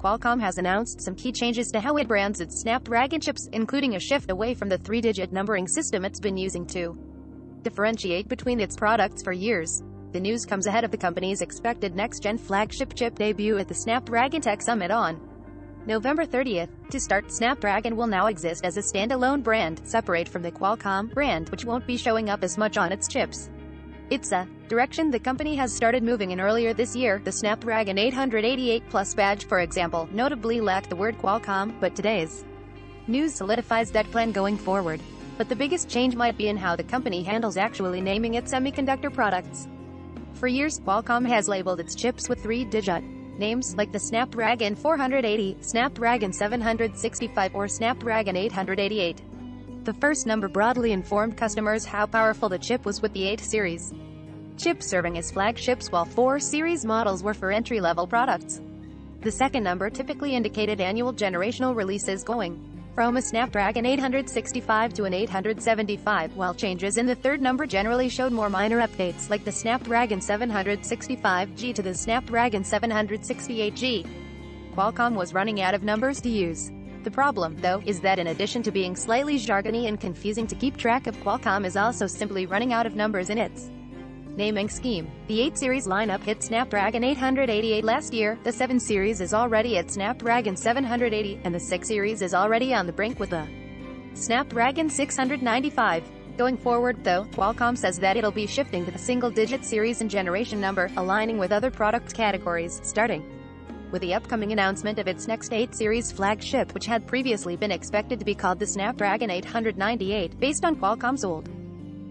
Qualcomm has announced some key changes to how it brands its Snapdragon chips, including a shift away from the three-digit numbering system it's been using to differentiate between its products for years. The news comes ahead of the company's expected next-gen flagship chip debut at the Snapdragon Tech Summit on November 30th. To start, Snapdragon will now exist as a standalone brand, separate from the Qualcomm brand, which won't be showing up as much on its chips. It's a direction the company has started moving in. Earlier this year, the Snapdragon 888 Plus badge, for example, notably lacked the word Qualcomm, but today's news solidifies that plan going forward. But the biggest change might be in how the company handles actually naming its semiconductor products. For years, Qualcomm has labeled its chips with three-digit names, like the Snapdragon 480, Snapdragon 765, or Snapdragon 888. The first number broadly informed customers how powerful the chip was, with the 8 series chip serving as flagships while 4 series models were for entry-level products. The second number typically indicated annual generational releases, going from a Snapdragon 865 to an 875, while changes in the third number generally showed more minor updates, like the Snapdragon 765G to the Snapdragon 768G. Qualcomm was running out of numbers to use. The problem, though, is that in addition to being slightly jargony and confusing to keep track of, Qualcomm is also simply running out of numbers in its naming scheme. The 8 series lineup hit Snapdragon 888 last year, the 7 series is already at Snapdragon 780, and the 6 series is already on the brink with the Snapdragon 695. Going forward, though, Qualcomm says that it'll be shifting to the single-digit series and generation number, aligning with other product categories, starting with the upcoming announcement of its next 8 series flagship, which had previously been expected to be called the Snapdragon 898, based on Qualcomm's old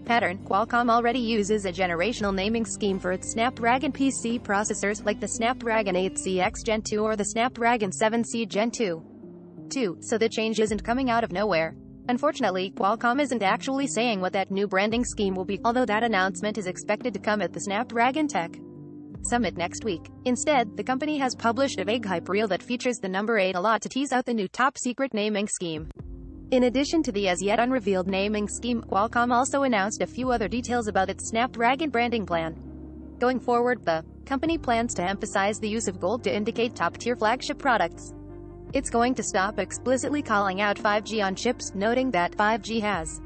pattern. Qualcomm already uses a generational naming scheme for its Snapdragon PC processors, like the Snapdragon 8CX Gen 2 or the Snapdragon 7C Gen 2, so the change isn't coming out of nowhere. Unfortunately, Qualcomm isn't actually saying what that new branding scheme will be, although that announcement is expected to come at the Snapdragon Tech Summit next week. Instead, the company has published a vague hype reel that features the number 8 a lot to tease out the new top-secret naming scheme. In addition to the as-yet unrevealed naming scheme, Qualcomm also announced a few other details about its Snapdragon branding plan. Going forward, the company plans to emphasize the use of gold to indicate top-tier flagship products. It's going to stop explicitly calling out 5G on chips, noting that 5G has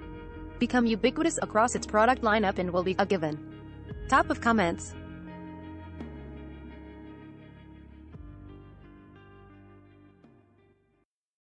become ubiquitous across its product lineup and will be a given. Top of comments.